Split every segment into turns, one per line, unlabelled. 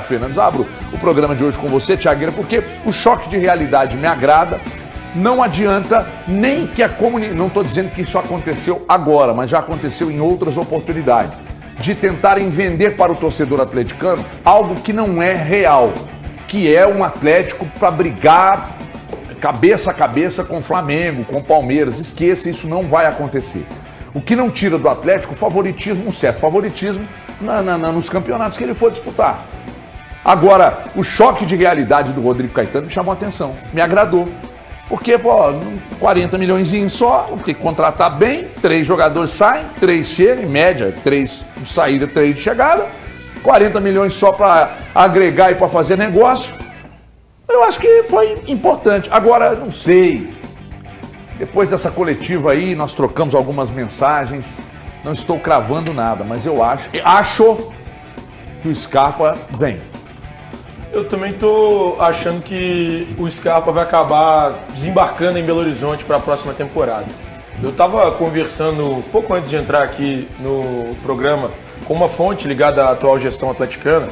Fernandes. Abro o programa de hoje com você, Thiagueira, porque o choque de realidade me agrada. Não adianta nem que a comunidade... Não estou dizendo que isso aconteceu agora, mas já aconteceu em outras oportunidades. De tentarem vender para o torcedor atleticano algo que não é real. Que é um Atlético para brigar cabeça a cabeça com o Flamengo, com o Palmeiras. Esqueça, isso não vai acontecer. O que não tira do Atlético favoritismo, um certo favoritismo nos campeonatos que ele for disputar. Agora, o choque de realidade do Rodrigo Caetano me chamou a atenção, me agradou. Porque, 40 milhões só, tem que contratar bem, 3 jogadores saem, 3 chegam, em média, 3 de saída, 3 de chegada, 40 milhões só para agregar e para fazer negócio. Eu acho que foi importante. Agora, não sei, depois dessa coletiva aí, nós trocamos algumas mensagens, não estou cravando nada, mas eu acho que o Scarpa vem.
Eu também estou achando que o Scarpa vai acabar desembarcando em Belo Horizonte para a próxima temporada. Eu estava conversando pouco antes de entrar aqui no programa com uma fonte ligada à atual gestão atleticana,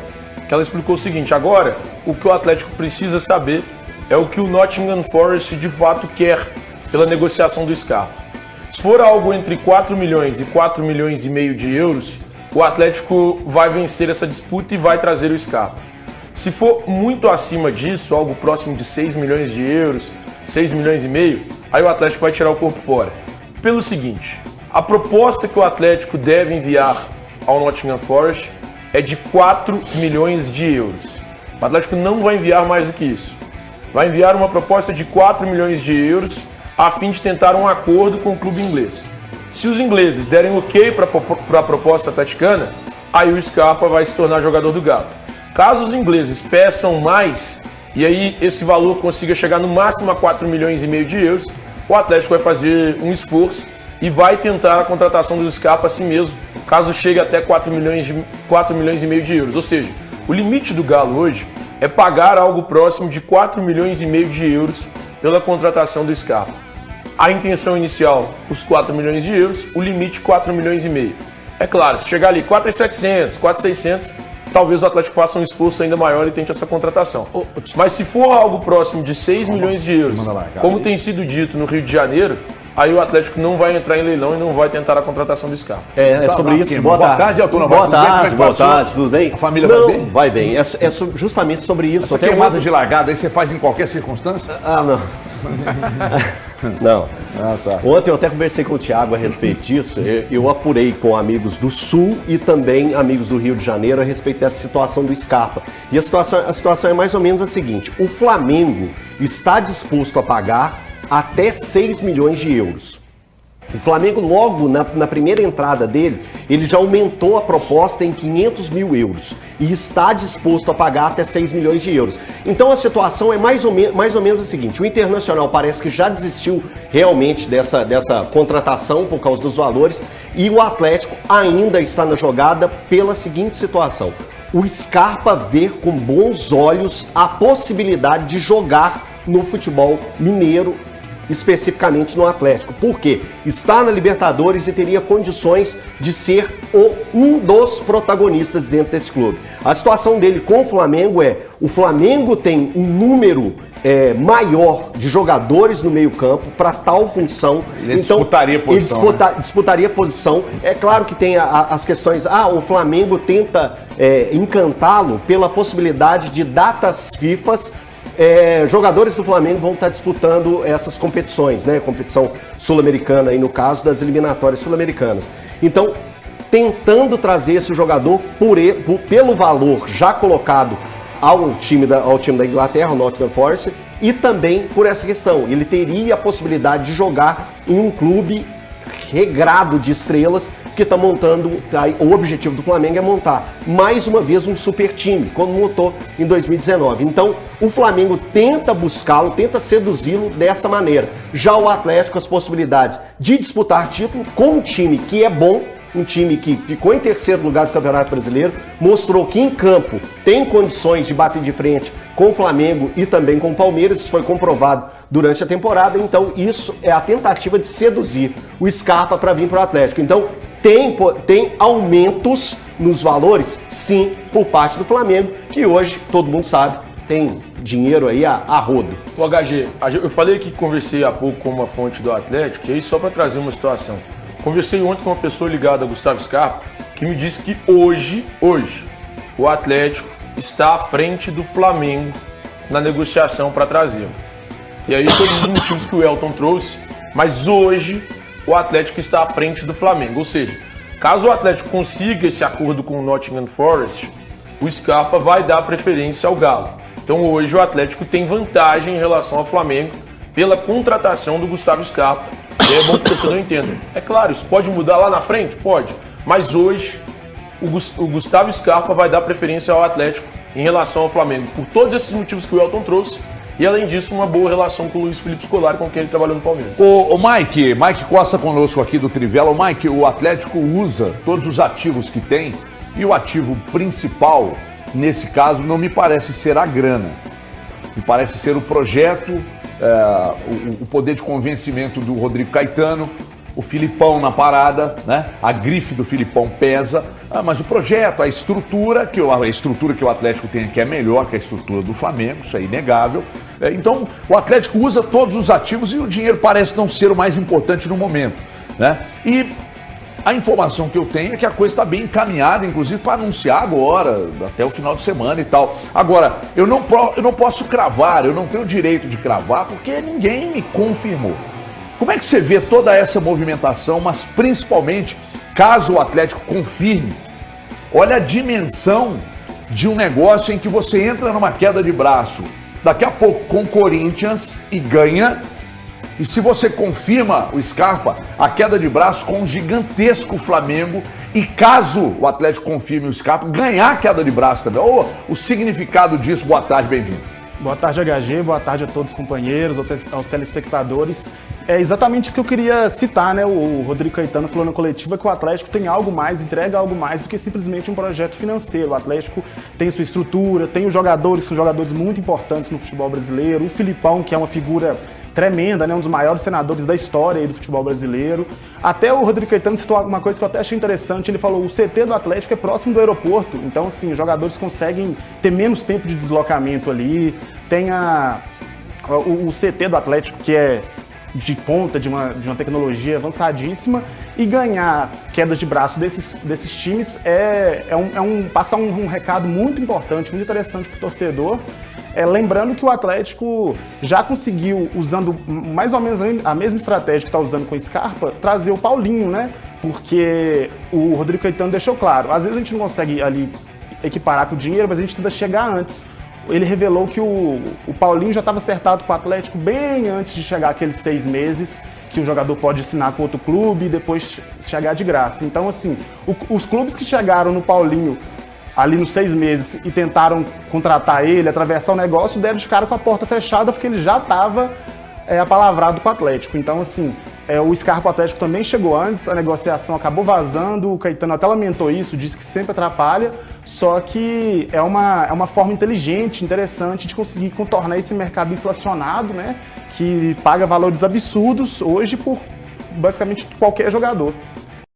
que ela explicou o seguinte: agora o que o Atlético precisa saber é o que o Nottingham Forest de fato quer pela negociação do Scarpa. Se for algo entre 4 milhões e 4 milhões e meio de euros, o Atlético vai vencer essa disputa e vai trazer o Scarpa. Se for muito acima disso, algo próximo de 6 milhões de euros, 6 milhões e meio, aí o Atlético vai tirar o corpo fora. Pelo seguinte, a proposta que o Atlético deve enviar ao Nottingham Forest é de 4 milhões de euros. O Atlético não vai enviar mais do que isso. Vai enviar uma proposta de 4 milhões de euros a fim de tentar um acordo com o clube inglês. Se os ingleses derem ok para a proposta atleticana, aí o Scarpa vai se tornar jogador do Galo. Caso os ingleses peçam mais, e aí esse valor consiga chegar no máximo a 4 milhões e meio de euros, o Atlético vai fazer um esforço e vai tentar a contratação do Scarpa assim mesmo, caso chegue até 4 milhões e meio de euros. Ou seja, o limite do Galo hoje é pagar algo próximo de 4 milhões e meio de euros pela contratação do Scarpa. A intenção inicial, os 4 milhões de euros, o limite 4 milhões e meio. É claro, se chegar ali 4.700, 4.600, talvez o Atlético faça um esforço ainda maior e tente essa contratação. Mas se for algo próximo de 6 milhões de euros, como tem sido dito no Rio de Janeiro, aí o Atlético não vai entrar em leilão e não vai tentar a contratação do Scarpa.
É sobre isso. Boa tarde, Altona. Boa tarde, tudo bem?
A família vai bem?
Vai bem. É justamente sobre isso.
Essa queimada de largada aí você faz em qualquer circunstância?
Não. Não.
Tá.
Ontem eu até conversei com o Thiago a respeito disso. Eu apurei com amigos do Sul e também amigos do Rio de Janeiro a respeito dessa situação do Scarpa. E a situação é mais ou menos a seguinte: o Flamengo está disposto a pagar até 6 milhões de euros. O Flamengo, logo na primeira entrada dele, ele já aumentou a proposta em 500 mil euros e está disposto a pagar até 6 milhões de euros. Então a situação é mais ou menos a seguinte: o Internacional parece que já desistiu realmente dessa contratação por causa dos valores, e o Atlético ainda está na jogada pela seguinte situação: o Scarpa vê com bons olhos a possibilidade de jogar no futebol mineiro, especificamente no Atlético. Por quê? Está na Libertadores e teria condições de ser um dos protagonistas dentro desse clube. A situação dele com o Flamengo o Flamengo tem um número maior de jogadores no meio-campo para tal função.
Ele disputaria posição.
Ele disputaria posição. É claro que tem as questões. O Flamengo tenta encantá-lo pela possibilidade de datas FIFAs. Jogadores do Flamengo vão estar disputando essas competições, né? Competição sul-americana, aí no caso das eliminatórias sul-americanas. Então, tentando trazer esse jogador pelo valor já colocado ao time da Inglaterra, o Nottingham Forest, e também por essa questão. Ele teria a possibilidade de jogar em um clube regrado de estrelas que está montando. O objetivo do Flamengo é montar mais uma vez um super time, como montou em 2019. Então o Flamengo tenta buscá-lo, tenta seduzi-lo dessa maneira. Já o Atlético, as possibilidades de disputar título com um time que é bom, um time que ficou em terceiro lugar do Campeonato Brasileiro, mostrou que em campo tem condições de bater de frente com o Flamengo e também com o Palmeiras. Isso foi comprovado durante a temporada. Então isso é a tentativa de seduzir o Scarpa para vir para o Atlético. Então tem aumentos nos valores? Sim, por parte do Flamengo, que hoje, todo mundo sabe, tem dinheiro aí a rodo.
O HG, eu falei que conversei há pouco com uma fonte do Atlético, e aí só para trazer uma situação. Conversei ontem com uma pessoa ligada a Gustavo Scarpa, que me disse que hoje, o Atlético está à frente do Flamengo na negociação para trazê-lo. E aí todos os motivos que o Elton trouxe, mas hoje o Atlético está à frente do Flamengo. Ou seja, caso o Atlético consiga esse acordo com o Nottingham Forest, o Scarpa vai dar preferência ao Galo. Então hoje o Atlético tem vantagem em relação ao Flamengo pela contratação do Gustavo Scarpa. E é bom que o torcedor entenda. É claro, isso pode mudar lá na frente? Pode. Mas hoje o Gustavo Scarpa vai dar preferência ao Atlético em relação ao Flamengo. Por todos esses motivos que o Elton trouxe. E além disso, uma boa relação com o Luiz Felipe Scolari, com quem ele trabalhou no Palmeiras.
O Mike Costa conosco aqui do Trivela. O Mike, o Atlético usa todos os ativos que tem e o ativo principal, nesse caso, não me parece ser a grana. Me parece ser o projeto, o poder de convencimento do Rodrigo Caetano, o Filipão na parada, né? A grife do Filipão pesa, mas o projeto, a estrutura que o Atlético tem aqui é melhor que a estrutura do Flamengo, isso é inegável. Então, o Atlético usa todos os ativos e o dinheiro parece não ser o mais importante no momento, né? E a informação que eu tenho é que a coisa está bem encaminhada, inclusive para anunciar agora, até o final de semana e tal. Agora, eu não posso cravar, eu não tenho o direito de cravar, porque ninguém me confirmou. Como é que você vê toda essa movimentação, mas principalmente caso o Atlético confirme? Olha a dimensão de um negócio em que você entra numa queda de braço, daqui a pouco com o Corinthians e ganha. E se você confirma o Scarpa, a queda de braço com um gigantesco Flamengo. E caso o Atlético confirme o Scarpa, ganhar a queda de braço também. Ou o significado disso. Boa tarde, bem-vindo.
Boa tarde, HG. Boa tarde a todos os companheiros, aos telespectadores. É exatamente isso que eu queria citar, né? O Rodrigo Caetano falou na coletiva que o Atlético tem algo mais, entrega algo mais do que simplesmente um projeto financeiro. O Atlético tem sua estrutura, tem os jogadores, são jogadores muito importantes no futebol brasileiro. O Filipão, que é uma figura tremenda, né? Um dos maiores senadores da história aí do futebol brasileiro. Até o Rodrigo Caetano citou uma coisa que eu até achei interessante, ele falou, o CT do Atlético é próximo do aeroporto, então assim, os jogadores conseguem ter menos tempo de deslocamento ali. Tem o CT do Atlético, que é de ponta, de uma tecnologia avançadíssima, e ganhar quedas de braço desses times passa um recado muito importante, muito interessante para o torcedor. Lembrando que o Atlético já conseguiu, usando mais ou menos a mesma estratégia que está usando com o Scarpa, trazer o Paulinho, né? Porque o Rodrigo Caetano deixou claro, às vezes a gente não consegue ali equiparar com o dinheiro, mas a gente tenta chegar antes. Ele revelou que o Paulinho já estava acertado com o Atlético bem antes de chegar aqueles 6 meses que o jogador pode assinar com outro clube e depois chegar de graça. Então, assim, os clubes que chegaram no Paulinho ali nos 6 meses e tentaram contratar ele, atravessar o negócio, deram de cara com a porta fechada porque ele já estava apalavrado com o Atlético. Então, assim, o Scarpa Atlético também chegou antes, a negociação acabou vazando, o Caetano até lamentou isso, disse que sempre atrapalha, só que é uma forma inteligente, interessante de conseguir contornar esse mercado inflacionado, né, que paga valores absurdos hoje por basicamente qualquer jogador.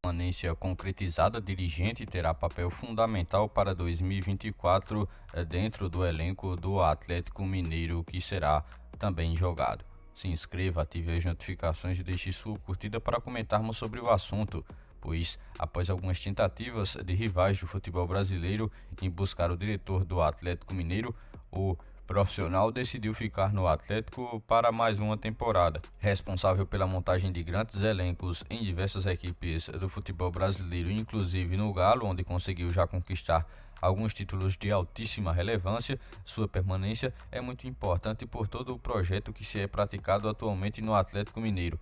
A permanência concretizada, dirigente terá papel fundamental para 2024 dentro do elenco do Atlético Mineiro, que será também jogado. Se inscreva, ative as notificações e deixe sua curtida para comentarmos sobre o assunto, pois após algumas tentativas de rivais do futebol brasileiro em buscar o diretor do Atlético Mineiro, o profissional decidiu ficar no Atlético para mais uma temporada. Responsável pela montagem de grandes elencos em diversas equipes do futebol brasileiro, inclusive no Galo, onde conseguiu já conquistar alguns títulos de altíssima relevância, sua permanência é muito importante por todo o projeto que se é praticado atualmente no Atlético Mineiro,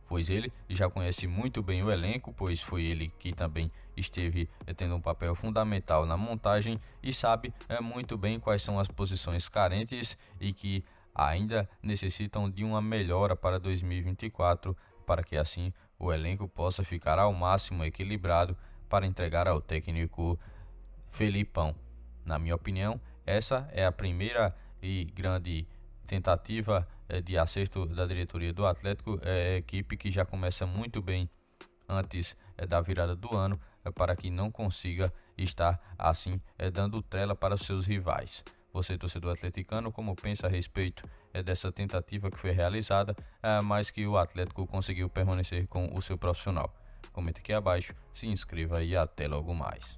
pois ele já conhece muito bem o elenco, pois foi ele que também esteve tendo um papel fundamental na montagem e sabe muito bem quais são as posições carentes e que ainda necessitam de uma melhora para 2024, para que assim o elenco possa ficar ao máximo equilibrado para entregar ao técnico Felipão. Na minha opinião, essa é a primeira e grande tentativa de acerto da diretoria do Atlético, equipe que já começa muito bem antes da virada do ano, para que não consiga está assim dando trela para seus rivais. Você, torcedor atleticano, como pensa a respeito dessa tentativa que foi realizada, mas que o Atlético conseguiu permanecer com o seu profissional? Comente aqui abaixo, se inscreva e até logo mais.